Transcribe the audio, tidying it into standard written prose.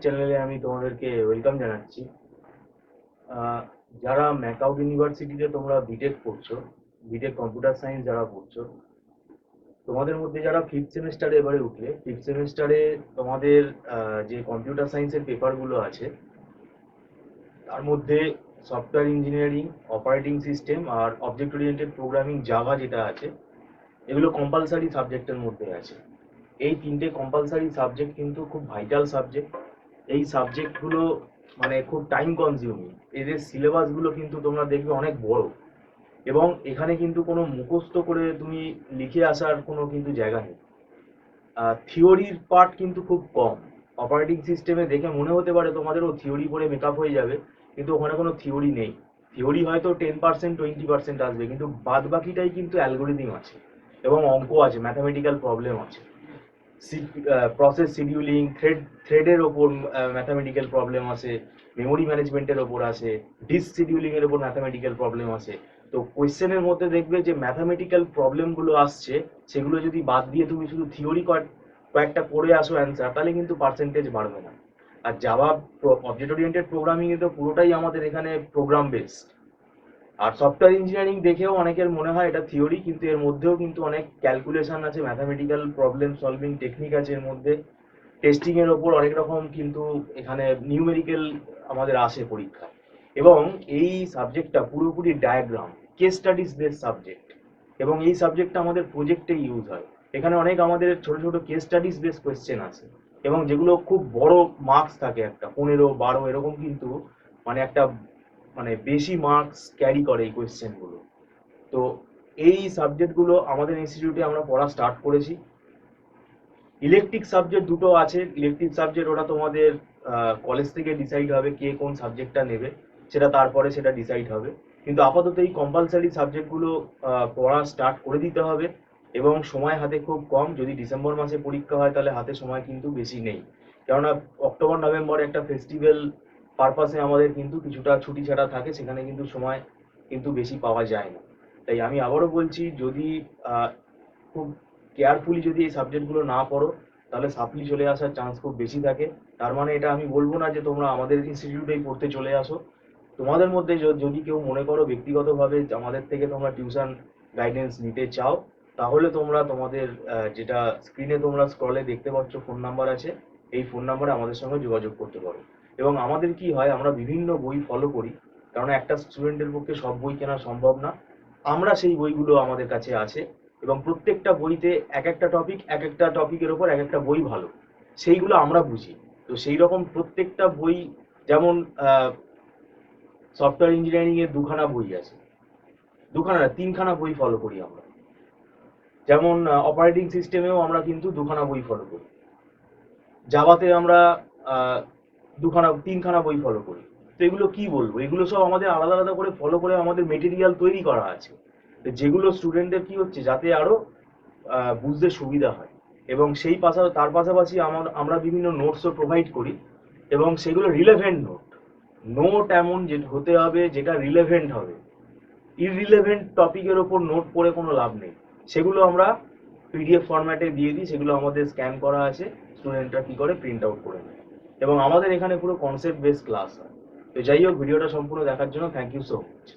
চ্যানেলে আমি তোমাদেরকে ওয়েলকাম জানাচ্ছি। যারা ম্যাকাউট ইউনিভার্সিটিতে তোমরা বিটেক করছো, বিটেক কম্পিউটার সায়েন্স যারা পড়ছো, তোমাদের মধ্যে যারা ফিফথ সেমিস্টারে এবারে উঠলে, ফিফথ সেমিস্টারে তোমাদের যে কম্পিউটার সায়েন্সের পেপারগুলো আছে তার মধ্যে সফটওয়্যার ইঞ্জিনিয়ারিং, অপারেটিং সিস্টেম আর অবজেক্ট ওরিয়েন্টেড প্রোগ্রামিং জাভা যেটা আছে, এগুলো কম্পালসারি সাবজেক্টের মধ্যে আছে। এই তিনটে কম্পালসারি সাবজেক্ট কিন্তু খুব ভাইটাল সাবজেক্ট। এই সাবজেক্টগুলো মানে খুব টাইম কনজিউমিং। এদের সিলেবাসগুলো কিন্তু তোমরা দেখবে অনেক বড়, এবং এখানে কিন্তু কোনো মুখস্থ করে তুমি লিখে আসার কোনো কিন্তু জায়গা নেই। থিওরির পার্ট কিন্তু খুব কম। অপারেটিং সিস্টেমে দেখে মনে হতে পারে তোমাদেরও থিওরি পড়ে মেকআপ হয়ে যাবে, কিন্তু ওখানে কোনো থিওরি নেই। থিওরি হয়তো 10% 20% আসবে, কিন্তু বাদ বাকিটাই কিন্তু অ্যালগোরিদম আছে এবং অঙ্ক আছে, ম্যাথামেটিক্যাল প্রবলেম আছে। প্রসেস শিডিউলিং, থ্রেডের ওপর ম্যাথামেটিক্যাল প্রবলেম আছে, মেমোরি ম্যানেজমেন্টের ওপর আছে, ডিস্ক শিডিউলিং এর ওপর ম্যাথামেটিক্যাল প্রবলেম আছে। তো কোয়েশ্চেনের মধ্যে দেখবে যে ম্যাথামেটিক্যাল প্রবলেমগুলো আসছে, সেগুলো যদি বাদ দিয়ে তুমি শুধু থিওরি কয়েকটা করে আসো অ্যান্সার, তাহলে কিন্তু পার্সেন্টেজ বাড়বে না। আর জাভা অবজেক্ট ওরিয়েন্টেড প্রোগ্রামিং এ তো পুরোটাই আমাদের এখানে প্রোগ্রাম বেসড। আর সফটওয়্যার ইঞ্জিনিয়ারিং দেখেও অনেকের মনে হয় এটা থিওরি, কিন্তু এর মধ্যেও কিন্তু অনেক ক্যালকুলেশন আছে, ম্যাথামেটিক্যাল প্রবলেম সলভিং টেকনিক আছে এর মধ্যে। টেস্টিং এর ওপর অনেক রকম কিন্তু এখানে নিউমেরিক্যাল আমাদের আসে পরীক্ষায়। এবং এই সাবজেক্টটা পুরোপুরি diagram, case studies base subject, এবং এই সাবজেক্টটা আমাদের প্রজেক্টে ইউজ হয়। এখানে অনেক আমাদের ছোট ছোট কেস স্টাডিজ বেস কোয়েশ্চেন আছে, এবং যেগুলো খুব বড় মার্কস থাকে, একটা 15-12 এরকম কিন্তু মানে একটা মানে বেশি মার্কস ক্যারি করে এই কোয়েশ্চেনগুলো। তো এই সাবজেক্টগুলো আমাদের ইনস্টিটিউটে আমরা পড়া স্টার্ট করেছি। ইলেকট্রিক সাবজেক্ট দুটো আছে। ইলেকট্রিক সাবজেক্ট ওটা তোমাদের কলেজ থেকে ডিসাইড হবে কে কোন সাবজেক্টটা নেবে, সেটা তারপরে সেটা ডিসাইড হবে। কিন্তু আপাতত এই কম্পালসারি সাবজেক্টগুলো পড়া স্টার্ট করে দিতে হবে, এবং সময় হাতে খুব কম। যদি ডিসেম্বর মাসে পরীক্ষা হয় তাহলে হাতে সময় কিন্তু বেশি নেই, কেননা অক্টোবর নভেম্বর একটা ফেস্টিভ্যাল পারপাসে আমাদের কিন্তু কিছুটা ছুটি ছাড়া থাকে, সেখানে কিন্তু সময় কিন্তু বেশি পাওয়া যায় না। তাই আমি আবারও বলছি, যদি খুব কেয়ারফুলি যদি এই সাবজেক্টগুলো না পড়ো, তাহলে সাপ্লি চলে আসার চান্স খুব বেশি থাকে। তার মানে এটা আমি বলবো না যে তোমরা আমাদের ইনস্টিটিউটেই পড়তে চলে আসো। তোমাদের মধ্যে যদি কেউ মনে করো ব্যক্তিগতভাবে আমাদের থেকে তোমরা টিউশন গাইডেন্স নিতে চাও, তাহলে তোমরা তোমাদের যেটা স্ক্রিনে তোমরা স্ক্রলে দেখতে পাচ্ছ ফোন নাম্বার আছে, এই ফোন নাম্বারে আমাদের সঙ্গে যোগাযোগ করতে পারো। এবং আমাদের কি হয়, আমরা বিভিন্ন বই ফলো করি, কারণ একটা স্টুডেন্টের পক্ষে সব বই কেনা সম্ভব না। আমরা সেই বইগুলো আমাদের কাছে আছে, এবং প্রত্যেকটা বইতে এক একটা টপিকের ওপর এক একটা বই ভালো, সেইগুলো আমরা বুঝি। তো সেই রকম প্রত্যেকটা বই, যেমন সফটওয়্যার ইঞ্জিনিয়ারিং এর দুখানা বই আছে, দুখানা না, তিনখানা বই ফলো করি আমরা। যেমন অপারেটিং সিস্টেমেও আমরা কিন্তু দুখানা বই ফলো করি, জাভাতে আমরা তিনখানা বই ফলো করি। তো এগুলো কি বলবো, এগুলো সব আমাদের আলাদা আলাদা করে ফলো করে আমাদের মেটেরিয়াল তৈরি করা আছে, যেগুলো স্টুডেন্টদের কি হচ্ছে যাতে আরো বুঝতে সুবিধা হয়। এবং তার পাশাপাশি আমরা বিভিন্ন নোটসও প্রোভাইড করি, এবং সেগুলো রিলেভেন্ট নোট এমন যে হতে হবে যেটা রিলেভেন্ট হবে। ইররিলেভেন্ট টপিকের ওপর নোট পড়ে কোনো লাভ নেই। সেগুলো আমরা পিডিএফ ফরম্যাটে দিয়ে দিই, সেগুলো আমাদের স্ক্যান করা আছে, স্টুডেন্টরা কি করে প্রিন্ট আউট করে নেয়। এবং আমাদের এখানে পুরো কনসেপ্ট বেস ক্লাস হয়। তো যাই হোক, ভিডিওটা সম্পূর্ণ দেখার জন্য থ্যাংক ইউ সো মাচ।